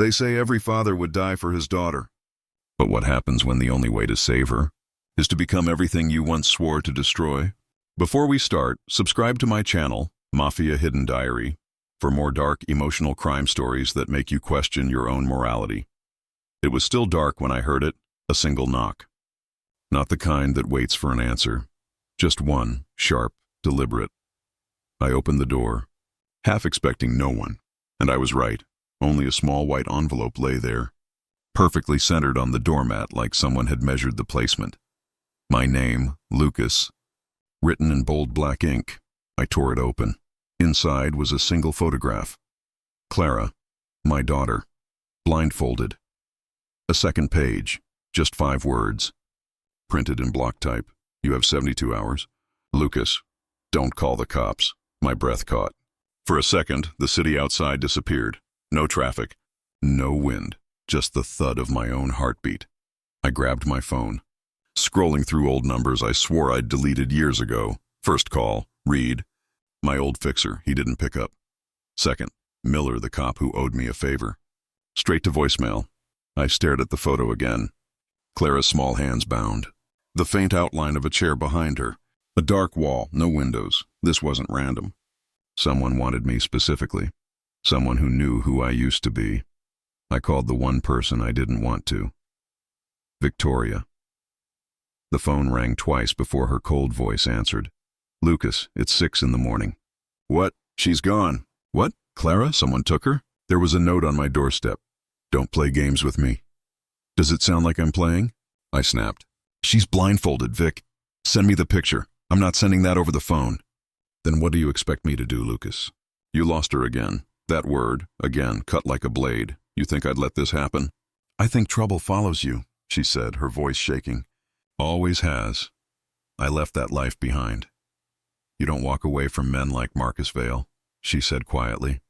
They say every father would die for his daughter. But what happens when the only way to save her is to become everything you once swore to destroy? Before we start, subscribe to my channel, Mafia Hidden Dairy, for more dark, emotional crime stories that make you question your own morality. It was still dark when I heard it, a single knock. Not the kind that waits for an answer, just one, sharp, deliberate. I opened the door, half expecting no one, and I was right. Only a small white envelope lay there, perfectly centered on the doormat like someone had measured the placement. My name, Lucas, written in bold black ink. I tore it open. Inside was a single photograph. Clara, my daughter, blindfolded. A second page, just 5 words. Printed in block type. You have 72 hours. Lucas, don't call the cops. My breath caught. For a second, the city outside disappeared. No traffic, no wind, just the thud of my own heartbeat. I grabbed my phone. Scrolling through old numbers I swore I'd deleted years ago. First call, Reed. My old fixer, he didn't pick up. Second, Miller, the cop who owed me a favor. Straight to voicemail. I stared at the photo again. Clara's small hands bound. The faint outline of a chair behind her. A dark wall, no windows. This wasn't random. Someone wanted me specifically. Someone who knew who I used to be. I called the one person I didn't want to. Victoria. The phone rang twice before her cold voice answered. Lucas, it's 6 in the morning. What? She's gone. What? Clara? Someone took her? There was a note on my doorstep. Don't play games with me. Does it sound like I'm playing? I snapped. She's blindfolded, Vic. Send me the picture. I'm not sending that over the phone. Then what do you expect me to do, Lucas? You lost her again. That word, again, cut like a blade. You think I'd let this happen? I think trouble follows you, she said, her voice shaking. Always has. I left that life behind. You don't walk away from men like Marcus Vale, she said quietly.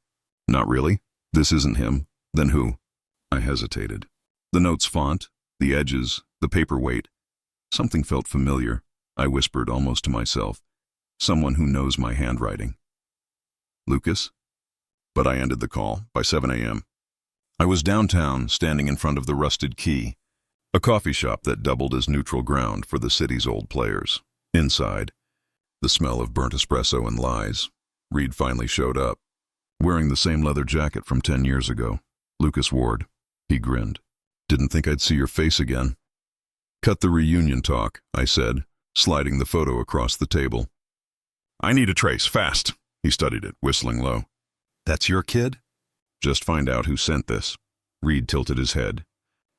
Not really. This isn't him. Then who? I hesitated. The note's font, the edges, the paperweight. Something felt familiar, I whispered almost to myself. Someone who knows my handwriting. Lucas? But I ended the call by 7 a.m. I was downtown, standing in front of the Rusted Key, a coffee shop that doubled as neutral ground for the city's old players. Inside, the smell of burnt espresso and lies. Reed finally showed up, wearing the same leather jacket from 10 years ago. Lucas Ward. He grinned. Didn't think I'd see your face again. Cut the reunion talk, I said, sliding the photo across the table. I need a trace, fast. He studied it, whistling low. That's your kid? Just find out who sent this. Reed tilted his head.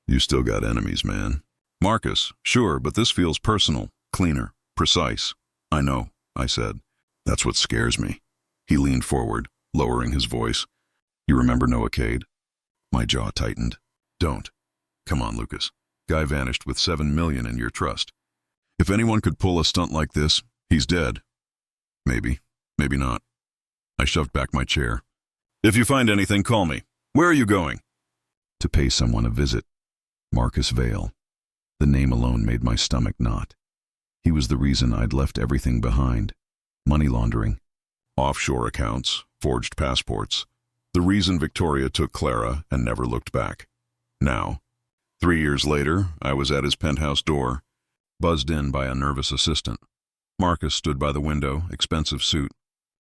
You still got enemies, man. Marcus, sure, but this feels personal, cleaner, precise. I know, I said. That's what scares me. He leaned forward, lowering his voice. You remember Noah Cade? My jaw tightened. Don't. Come on, Lucas. Guy vanished with $7 million in your trust. If anyone could pull a stunt like this, he's dead. Maybe, maybe not. I shoved back my chair. If you find anything, call me. Where are you going? To pay someone a visit. Marcus Vale. The name alone made my stomach knot. He was the reason I'd left everything behind. Money laundering, offshore accounts, forged passports. The reason Victoria took Clara and never looked back. Now, 3 years later, I was at his penthouse door, buzzed in by a nervous assistant. Marcus stood by the window, expensive suit.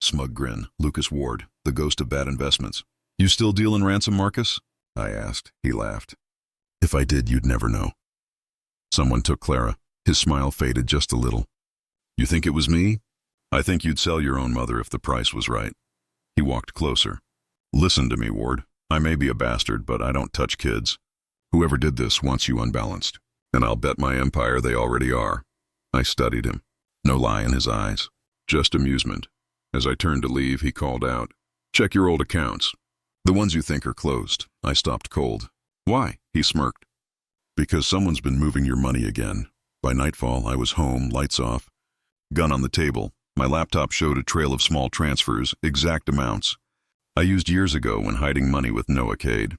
Smug grin. Lucas Ward, the ghost of bad investments. You still deal in ransom, Marcus? I asked. He laughed. If I did, you'd never know. Someone took Clara. His smile faded just a little. You think it was me? I think you'd sell your own mother if the price was right. He walked closer. Listen to me, Ward. I may be a bastard, but I don't touch kids. Whoever did this wants you unbalanced, and I'll bet my empire they already are. I studied him. No lie in his eyes. Just amusement. As I turned to leave, he called out, Check your old accounts. The ones you think are closed. I stopped cold. Why? He smirked. Because someone's been moving your money again. By nightfall, I was home, lights off. Gun on the table. My laptop showed a trail of small transfers, exact amounts. I used years ago when hiding money with Noah Cade.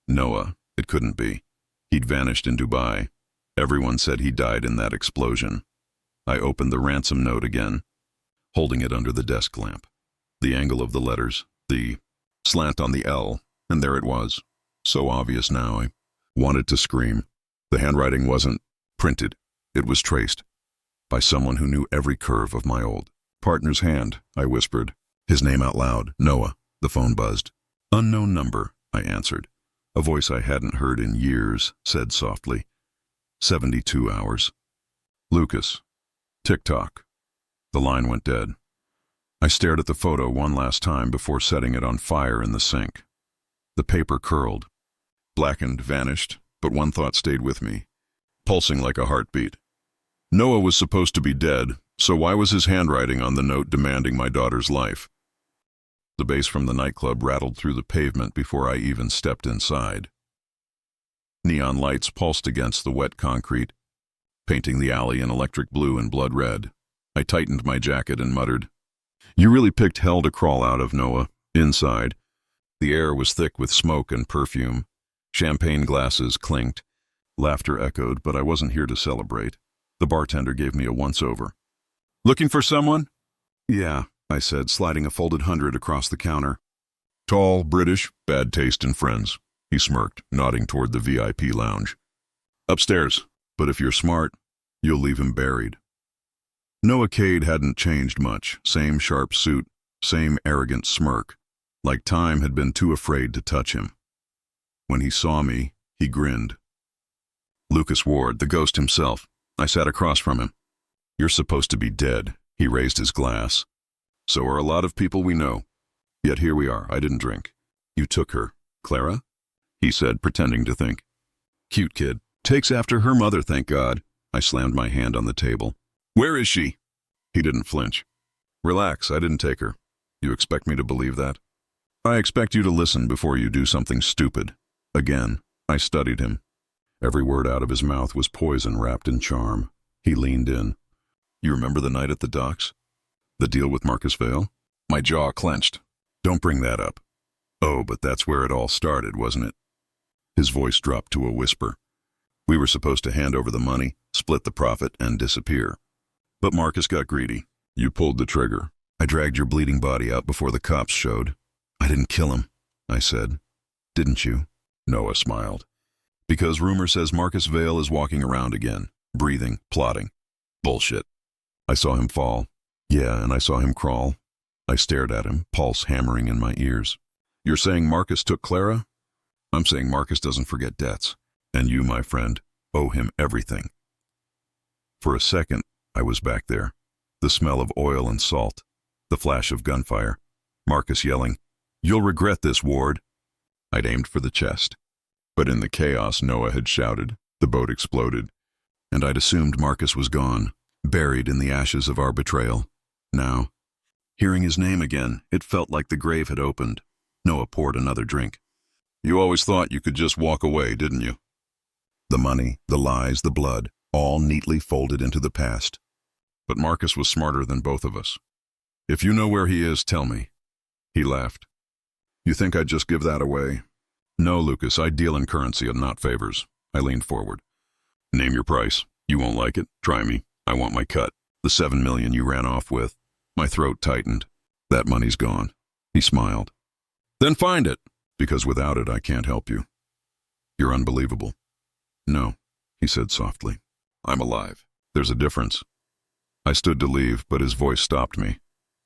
Noah, it couldn't be. He'd vanished in Dubai. Everyone said he died in that explosion. I opened the ransom note again, holding it under the desk lamp. The angle of the letters, the slant on the L, and there it was. So obvious now, I wanted to scream. The handwriting wasn't printed. It was traced by someone who knew every curve of my old partner's hand, I whispered. His name out loud. Noah. The phone buzzed. Unknown number, I answered. A voice I hadn't heard in years said softly. 72 hours. Lucas. Tick-tock. The line went dead. I stared at the photo one last time before setting it on fire in the sink. The paper curled. Blackened, vanished, but one thought stayed with me, pulsing like a heartbeat. Noah was supposed to be dead, so why was his handwriting on the note demanding my daughter's life? The bass from the nightclub rattled through the pavement before I even stepped inside. Neon lights pulsed against the wet concrete, painting the alley in electric blue and blood red. I tightened my jacket and muttered, "You really picked hell to crawl out of, Noah." Inside, the air was thick with smoke and perfume. Champagne glasses clinked. Laughter echoed, but I wasn't here to celebrate. The bartender gave me a once-over. "Looking for someone?" "Yeah," I said, sliding a folded 100 across the counter. "Tall, British, bad taste in friends." He smirked, nodding toward the VIP lounge. "Upstairs, but if you're smart, you'll leave him buried." Noah Cade hadn't changed much. Same sharp suit, same arrogant smirk, like time had been too afraid to touch him. When he saw me, he grinned. Lucas Ward, the ghost himself. I sat across from him. "You're supposed to be dead." He raised his glass. "So are a lot of people we know. Yet here we are. I didn't drink." "You took her. Clara?" he said, pretending to think. "Cute kid. Takes after her mother, thank God." I slammed my hand on the table. "Where is she?" He didn't flinch. "Relax, I didn't take her. You expect me to believe that?" "I expect you to listen before you do something stupid." Again, I studied him. Every word out of his mouth was poison wrapped in charm. He leaned in. "You remember the night at the docks? The deal with Marcus Vale?" My jaw clenched. "Don't bring that up." "Oh, but that's where it all started, wasn't it?" His voice dropped to a whisper. "We were supposed to hand over the money, split the profit, and disappear. But Marcus got greedy. You pulled the trigger. I dragged your bleeding body out before the cops showed." "I didn't kill him," I said. "Didn't you?" Noah smiled. "Because rumor says Marcus Vale is walking around again, breathing, plotting." "Bullshit." "I saw him fall." "Yeah, and I saw him crawl." I stared at him, pulse hammering in my ears. "You're saying Marcus took Clara?" "I'm saying Marcus doesn't forget debts. And you, my friend, owe him everything." For a second, I was back there. The smell of oil and salt. The flash of gunfire. Marcus yelling, "You'll regret this, Ward." I'd aimed for the chest. But in the chaos Noah had shouted, the boat exploded. And I'd assumed Marcus was gone, buried in the ashes of our betrayal. Now, hearing his name again, it felt like the grave had opened. Noah poured another drink. "You always thought you could just walk away, didn't you?" The money, the lies, the blood, all neatly folded into the past. But Marcus was smarter than both of us. "If you know where he is, tell me." He laughed. "You think I'd just give that away?" "No, Lucas, I deal in currency and not favors." I leaned forward. "Name your price. You won't like it. Try me. I want my cut. The 7 million you ran off with." My throat tightened. "That money's gone." He smiled. "Then find it." "Because without it, I can't help you." "You're unbelievable." "No," he said softly. "I'm alive. There's a difference." I stood to leave, but his voice stopped me.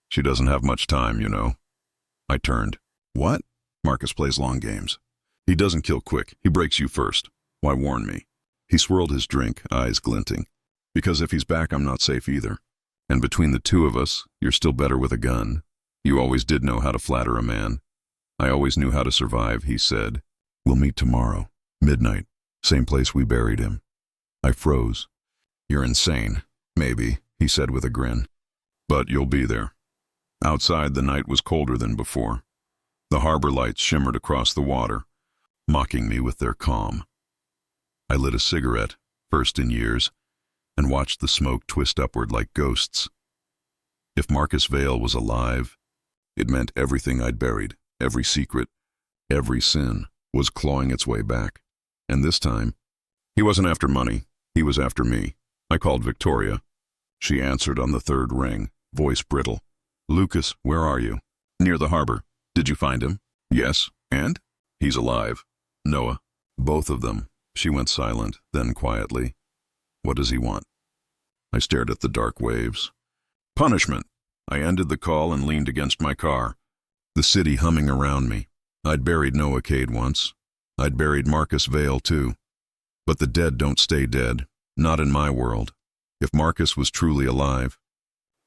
"She doesn't have much time, you know." I turned. "What?" "Marcus plays long games. He doesn't kill quick. He breaks you first. Why warn me?" He swirled his drink, eyes glinting. "Because if he's back, I'm not safe either. And between the two of us, you're still better with a gun. You always did know how to flatter a man." "I always knew how to survive," he said. "We'll meet tomorrow. Midnight. Same place we buried him." I froze. "You're insane." "Maybe," he said with a grin. "But you'll be there." Outside, the night was colder than before. The harbor lights shimmered across the water, mocking me with their calm. I lit a cigarette, first in years, and watched the smoke twist upward like ghosts. If Marcus Vale was alive, it meant everything I'd buried, every secret, every sin, was clawing its way back. And this time, he wasn't after money, he was after me. I called Victoria. She answered on the third ring, voice brittle. "Lucas, where are you?" "Near the harbor. Did you find him?" "Yes. And?" "He's alive." Noah. Both of them. She went silent, then quietly. What does he want? I stared at the dark waves. Punishment. I ended the call and leaned against my car. The city humming around me. I'd buried Noah Cade once. I'd buried Marcus Vale too. But the dead don't stay dead. Not in my world. If Marcus was truly alive.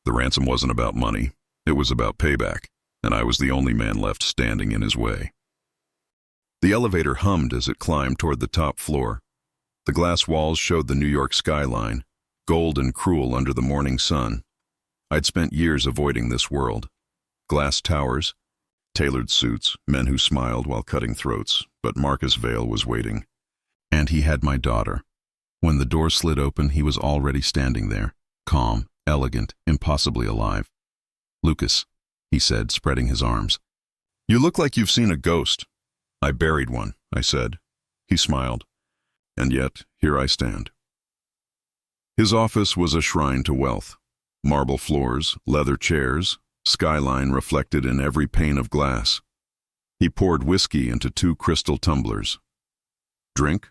The ransom wasn't about money. It was about payback. And I was the only man left standing in his way. The elevator hummed as it climbed toward the top floor. The glass walls showed the New York skyline, gold and cruel under the morning sun. I'd spent years avoiding this world. Glass towers, tailored suits, men who smiled while cutting throats, but Marcus Vale was waiting. And he had my daughter. When the door slid open, he was already standing there, calm, elegant, impossibly alive. Lucas, he said, spreading his arms. You look like you've seen a ghost. I buried one, I said. He smiled. And yet, here I stand. His office was a shrine to wealth. Marble floors, leather chairs, skyline reflected in every pane of glass. He poured whiskey into 2 crystal tumblers. Drink?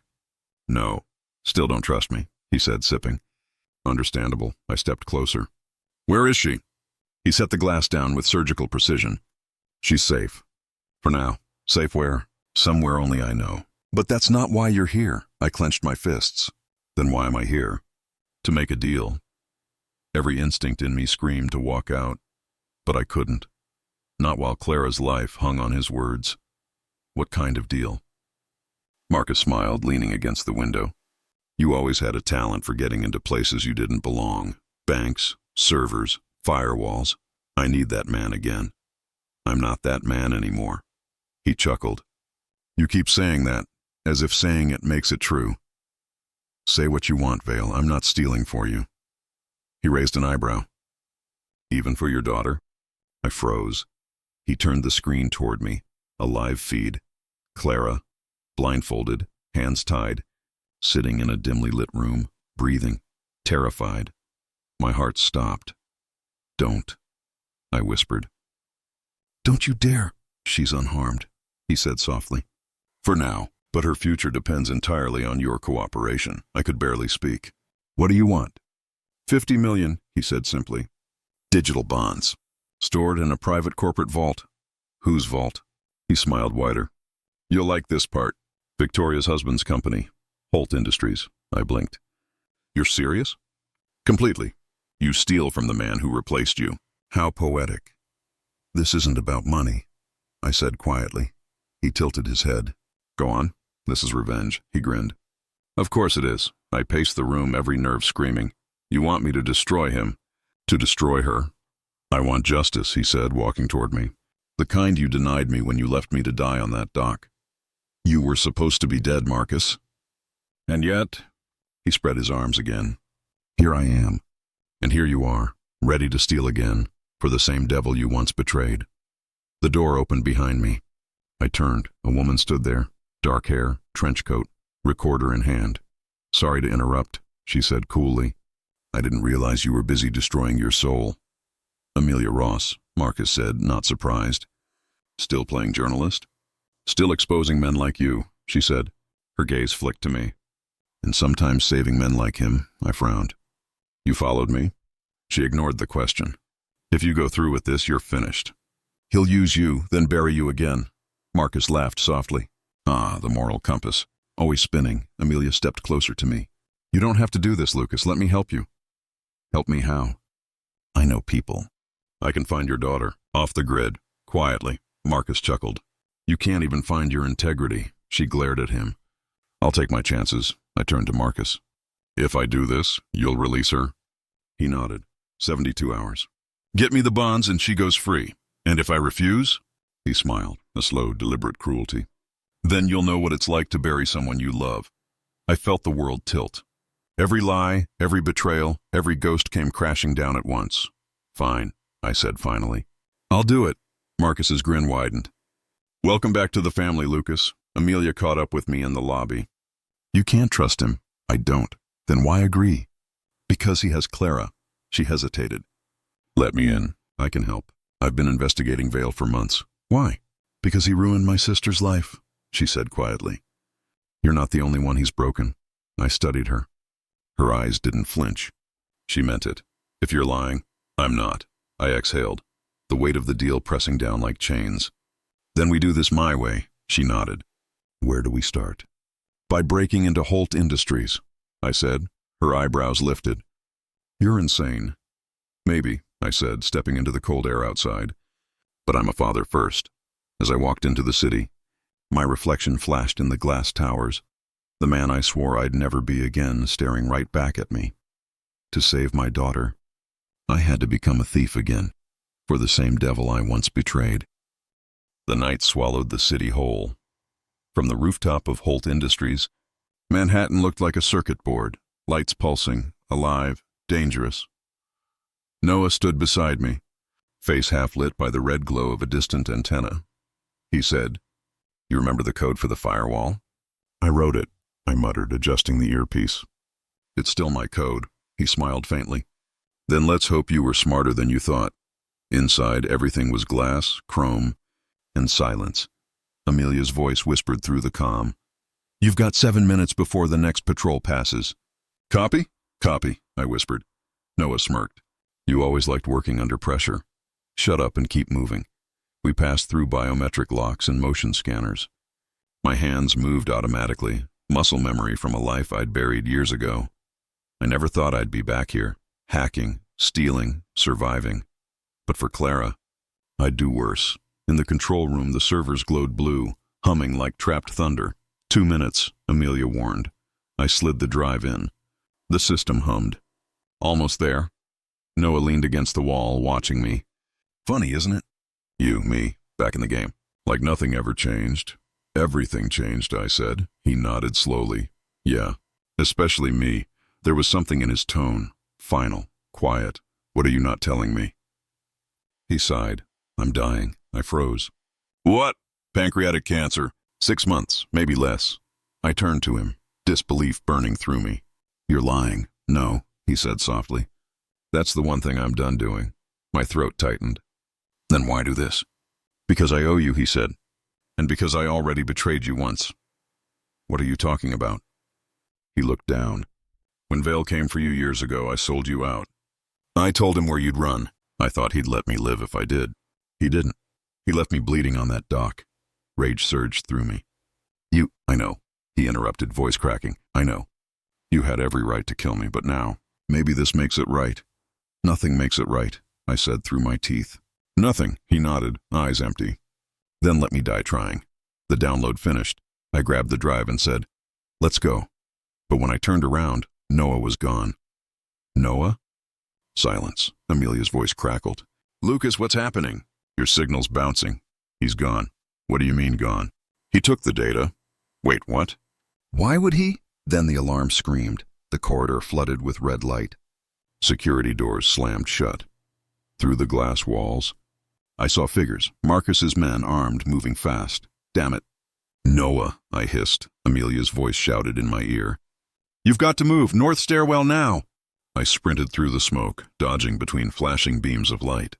No. Still don't trust me, he said, sipping. Understandable. I stepped closer. Where is she? He set the glass down with surgical precision. She's safe. For now. Safe where? Somewhere only I know. But that's not why you're here. I clenched my fists. Then why am I here? To make a deal. Every instinct in me screamed to walk out. But I couldn't. Not while Clara's life hung on his words. What kind of deal? Marcus smiled, leaning against the window. You always had a talent for getting into places you didn't belong. Banks, servers, firewalls. I need that man again. I'm not that man anymore. He chuckled. You keep saying that, as if saying it makes it true. Say what you want, Vale. I'm not stealing for you. He raised an eyebrow. Even for your daughter? I froze. He turned the screen toward me, a live feed. Clara, blindfolded, hands tied, sitting in a dimly lit room, breathing, terrified. My heart stopped. Don't, I whispered. Don't you dare. She's unharmed, he said softly. For now, but her future depends entirely on your cooperation. I could barely speak. What do you want? 50 million, he said simply. Digital bonds. Stored in a private corporate vault. Whose vault? He smiled wider. You'll like this part. Victoria's husband's company. Holt Industries. I blinked. You're serious? Completely. You steal from the man who replaced you. How poetic. This isn't about money, I said quietly. He tilted his head. Go on. This is revenge, he grinned. Of course it is. I paced the room, every nerve screaming. You want me to destroy him? To destroy her? I want justice, he said, walking toward me. The kind you denied me when you left me to die on that dock. You were supposed to be dead, Marcus. And yet, he spread his arms again. Here I am. And here you are, ready to steal again, for the same devil you once betrayed. The door opened behind me. I turned. A woman stood there, dark hair, trench coat, recorder in hand. Sorry to interrupt, she said coolly. I didn't realize you were busy destroying your soul. Amelia Ross, Marcus said, not surprised. Still playing journalist? Still exposing men like you, she said. Her gaze flicked to me. And sometimes saving men like him, I frowned. You followed me? She ignored the question. If you go through with this, you're finished. He'll use you, then bury you again. Marcus laughed softly. Ah, the moral compass. Always spinning. Amelia stepped closer to me. You don't have to do this, Lucas. Let me help you. Help me how? I know people. I can find your daughter. Off the grid. Quietly. Marcus chuckled. You can't even find your integrity. She glared at him. I'll take my chances. I turned to Marcus. If I do this, you'll release her? He nodded. 72 hours. Get me the bonds and she goes free. And if I refuse? He smiled, a slow, deliberate cruelty. Then you'll know what it's like to bury someone you love. I felt the world tilt. Every lie, every betrayal, every ghost came crashing down at once. Fine, I said finally. I'll do it. Marcus's grin widened. Welcome back to the family, Lucas. Amelia caught up with me in the lobby. You can't trust him. I don't. Then why agree? Because he has Clara. She hesitated. Let me in. I can help. I've been investigating Vale for months. Why? Because he ruined my sister's life, she said quietly. You're not the only one he's broken. I studied her. Her eyes didn't flinch. She meant it. If you're lying, I'm not. I exhaled, the weight of the deal pressing down like chains. Then we do this my way, she nodded. Where do we start? By breaking into Holt Industries, I said. Her eyebrows lifted. You're insane. Maybe, I said, stepping into the cold air outside. But I'm a father first. As I walked into the city, my reflection flashed in the glass towers, the man I swore I'd never be again staring right back at me. To save my daughter, I had to become a thief again, for the same devil I once betrayed. The night swallowed the city whole. From the rooftop of Holt Industries, Manhattan looked like a circuit board, lights pulsing, alive, dangerous. Noah stood beside me, face half lit by the red glow of a distant antenna. He said, "You remember the code for the firewall?" "I wrote it," I muttered, adjusting the earpiece. "It's still my code," he smiled faintly. "Then let's hope you were smarter than you thought." Inside, everything was glass, chrome, and silence. Amelia's voice whispered through the comm. "You've got 7 minutes before the next patrol passes." "Copy?" "Copy," I whispered. Noah smirked. "You always liked working under pressure. Shut up and keep moving." We passed through biometric locks and motion scanners. My hands moved automatically, muscle memory from a life I'd buried years ago. I never thought I'd be back here, hacking, stealing, surviving. But for Clara, I'd do worse. In the control room, the servers glowed blue, humming like trapped thunder. 2 minutes, Amelia warned. I slid the drive in. The system hummed. Almost there. Noah leaned against the wall, watching me. "Funny, isn't it? You, me, back in the game. Like nothing ever changed." "Everything changed," I said. He nodded slowly. "Yeah, especially me." There was something in his tone. Final, quiet. "What are you not telling me?" He sighed. "I'm dying." I froze. "What?" "Pancreatic cancer. 6 months, maybe less." I turned to him, disbelief burning through me. "You're lying." "No," he said softly. "That's the one thing I'm done doing." My throat tightened. "Then why do this?" "Because I owe you," he said. "And because I already betrayed you once." "What are you talking about?" He looked down. "When Vale came for you years ago, I sold you out. I told him where you'd run. I thought he'd let me live if I did. He didn't. He left me bleeding on that dock." Rage surged through me. I know," he interrupted, voice cracking. "I know. You had every right to kill me, but now, maybe this makes it right." "Nothing makes it right," I said through my teeth. "Nothing," he nodded, eyes empty. "Then let me die trying." The download finished. I grabbed the drive and said, "Let's go." But when I turned around, Noah was gone. "Noah?" Silence. Amelia's voice crackled. "Lucas, what's happening?" "Your signal's bouncing." "He's gone." "What do you mean gone?" "He took the data." "Wait, what?" "Why would he?" Then the alarm screamed. The corridor flooded with red light. Security doors slammed shut. Through the glass walls, I saw figures, Marcus's men, armed, moving fast. "Damn it." "Noah," I hissed. Amelia's voice shouted in my ear. "You've got to move! North stairwell now!" I sprinted through the smoke, dodging between flashing beams of light.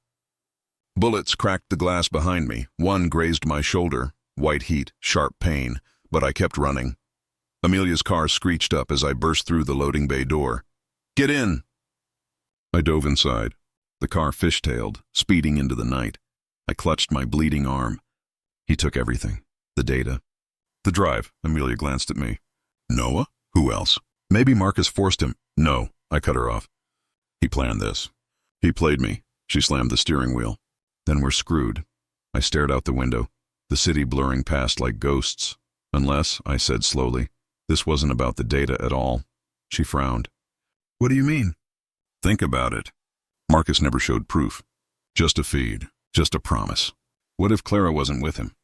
Bullets cracked the glass behind me. One grazed my shoulder. White heat, sharp pain, but I kept running. Amelia's car screeched up as I burst through the loading bay door. "Get in!" I dove inside. The car fishtailed, speeding into the night. I clutched my bleeding arm. He took everything. The data. The drive. Amelia glanced at me. "Noah? Who else?" "Maybe Marcus forced him." "No," I cut her off. "He planned this. He played me." She slammed the steering wheel. "Then we're screwed." I stared out the window, the city blurring past like ghosts. "Unless," I said slowly, "this wasn't about the data at all." She frowned. "What do you mean?" "Think about it. Marcus never showed proof. Just a feed. Just a promise. What if Clara wasn't with him?"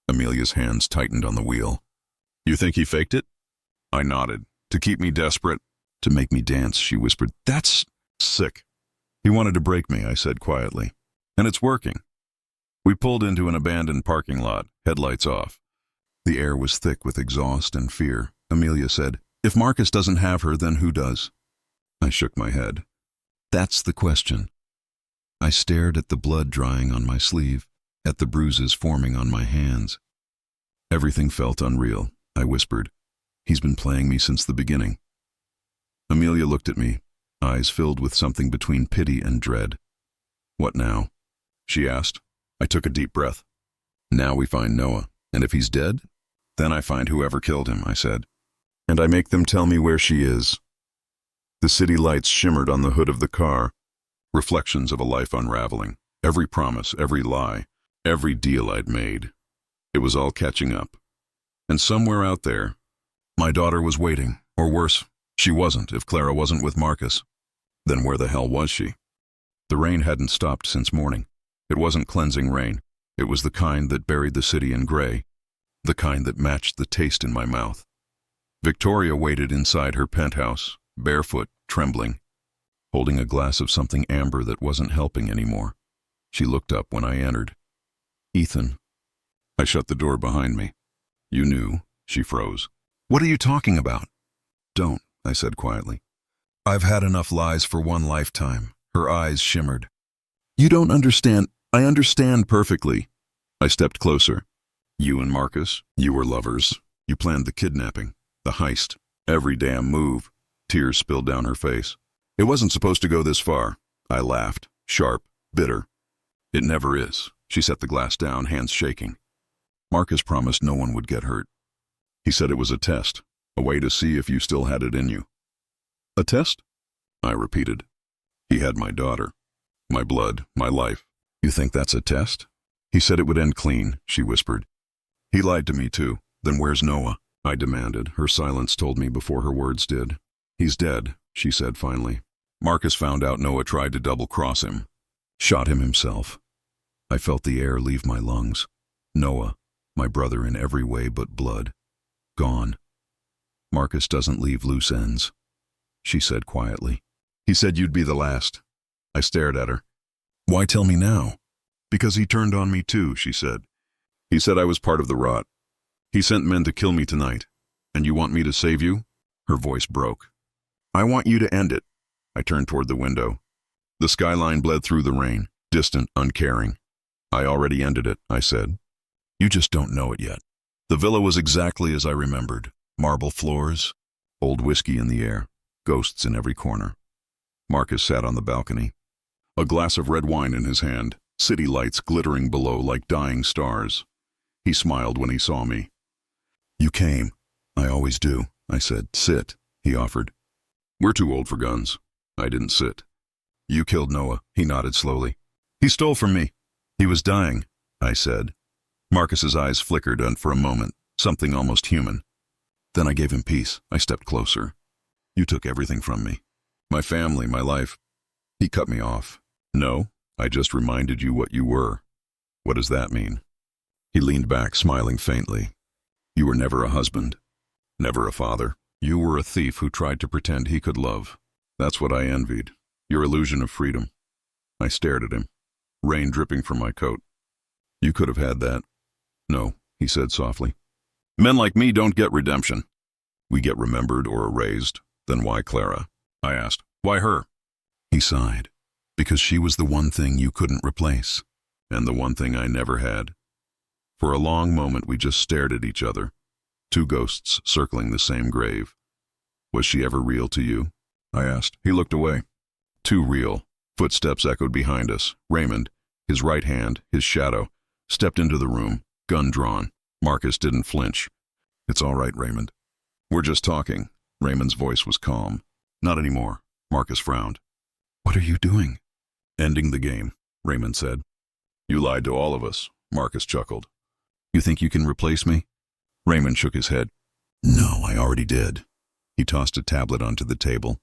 Amelia's hands tightened on the wheel. "You think he faked it?" I nodded. "To keep me desperate?" "To make me dance," she whispered. "That's sick." "He wanted to break me," I said quietly. "And it's working." We pulled into an abandoned parking lot, headlights off. The air was thick with exhaust and fear. Amelia said, "If Marcus doesn't have her, then who does?" I shook my head. "That's the question." I stared at the blood drying on my sleeve, at the bruises forming on my hands. Everything felt unreal, I whispered. He's been playing me since the beginning. Amelia looked at me, eyes filled with something between pity and dread. What now? She asked. I took a deep breath. Now we find Noah, and if he's dead, then I find whoever killed him, I said. And I make them tell me where she is. The city lights shimmered on the hood of the car, reflections of a life unraveling. Every promise, every lie, every deal I'd made. It was all catching up. And somewhere out there, my daughter was waiting, or worse, she wasn't if Clara wasn't with Marcus. Then where the hell was she? The rain hadn't stopped since morning. It wasn't cleansing rain. It was the kind that buried the city in gray, the kind that matched the taste in my mouth. Victoria waited inside her penthouse, barefoot, trembling, holding a glass of something amber that wasn't helping anymore. She looked up when I entered. Ethan. I shut the door behind me. You knew. She froze. What are you talking about? Don't, I said quietly. I've had enough lies for one lifetime. Her eyes shimmered. You don't understand. I understand perfectly. I stepped closer. You and Marcus, you were lovers. You planned the kidnapping, the heist, every damn move. Tears spilled down her face. It wasn't supposed to go this far. I laughed, sharp, bitter. It never is. She set the glass down, hands shaking. Marcus promised no one would get hurt. He said it was a test, a way to see if you still had it in you. A test? I repeated. He had my daughter, my blood, my life. You think that's a test? He said it would end clean, she whispered. He lied to me too. Then where's Noah? I demanded. Her silence told me before her words did. He's dead, she said finally. Marcus found out Noah tried to double-cross him. Shot him himself. I felt the air leave my lungs. Noah, my brother in every way but blood. Gone. Marcus doesn't leave loose ends, she said quietly. He said you'd be the last. I stared at her. Why tell me now? Because he turned on me too, she said. He said I was part of the rot. He sent men to kill me tonight. And you want me to save you? Her voice broke. I want you to end it. I turned toward the window. The skyline bled through the rain, distant, uncaring. I already ended it, I said. You just don't know it yet. The villa was exactly as I remembered. Marble floors, old whiskey in the air, ghosts in every corner. Marcus sat on the balcony, a glass of red wine in his hand, city lights glittering below like dying stars. He smiled when he saw me. You came. I always do, I said. Sit, he offered. We're too old for guns. I didn't sit. You killed Noah, he nodded slowly. He stole from me. He was dying, I said. Marcus's eyes flickered, and for a moment, something almost human. Then I gave him peace. I stepped closer. You took everything from me. My family, my life. He cut me off. No, I just reminded you what you were. What does that mean? He leaned back, smiling faintly. You were never a husband, never a father. You were a thief who tried to pretend he could love. That's what I envied, your illusion of freedom. I stared at him, rain dripping from my coat. You could have had that. No, he said softly. Men like me don't get redemption. We get remembered or erased. Then why Clara? I asked. Why her? He sighed. Because she was the one thing you couldn't replace, and the one thing I never had. For a long moment we just stared at each other, two ghosts circling the same grave. Was she ever real to you? I asked. He looked away. Too real. Footsteps echoed behind us. Raymond, his right hand, his shadow, stepped into the room, gun drawn. Marcus didn't flinch. It's all right, Raymond. We're just talking. Raymond's voice was calm. Not anymore. Marcus frowned. What are you doing? Ending the game, Raymond said. You lied to all of us, Marcus chuckled. You think you can replace me? Raymond shook his head. No, I already did. He tossed a tablet onto the table.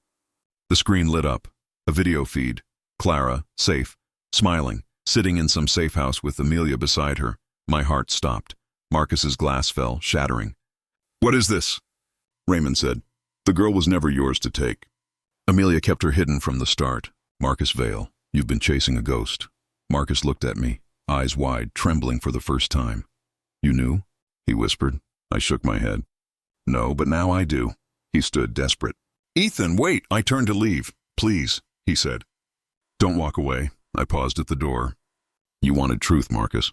The screen lit up. A video feed. Clara, safe, smiling, sitting in some safe house with Amelia beside her. My heart stopped. Marcus's glass fell, shattering. What is this? Raymond said. The girl was never yours to take. Amelia kept her hidden from the start. Marcus Vale, you've been chasing a ghost. Marcus looked at me, eyes wide, trembling for the first time. You knew? He whispered. I shook my head. No, but now I do. He stood desperate. Ethan, wait! I turned to leave. Please, he said. Don't walk away. I paused at the door. You wanted truth, Marcus.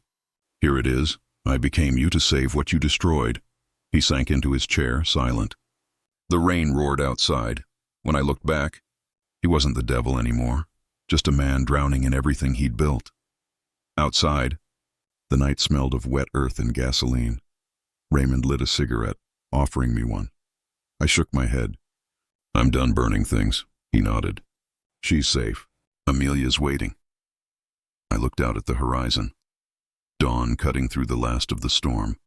Here it is. I became you to save what you destroyed. He sank into his chair, silent. The rain roared outside. When I looked back, he wasn't the devil anymore, just a man drowning in everything he'd built. Outside, the night smelled of wet earth and gasoline. Raymond lit a cigarette, offering me one. I shook my head. "I'm done burning things," he nodded. "She's safe. Amelia's waiting." I looked out at the horizon. Dawn cutting through the last of the storm.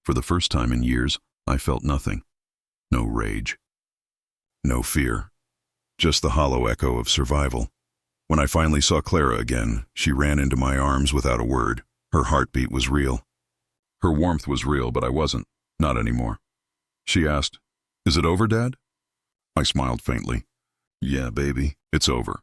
For the first time in years, I felt nothing. No rage. No fear. Just the hollow echo of survival. When I finally saw Clara again, she ran into my arms without a word. Her heartbeat was real. Her warmth was real, but I wasn't. Not anymore. She asked, "Is it over, Dad?" I smiled faintly. "Yeah, baby, it's over."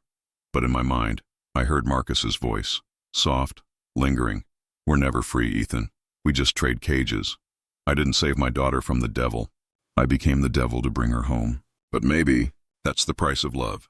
But in my mind, I heard Marcus's voice. Soft, lingering. "We're never free, Ethan. We just trade cages. I didn't save my daughter from the devil. I became the devil to bring her home. But maybe that's the price of love."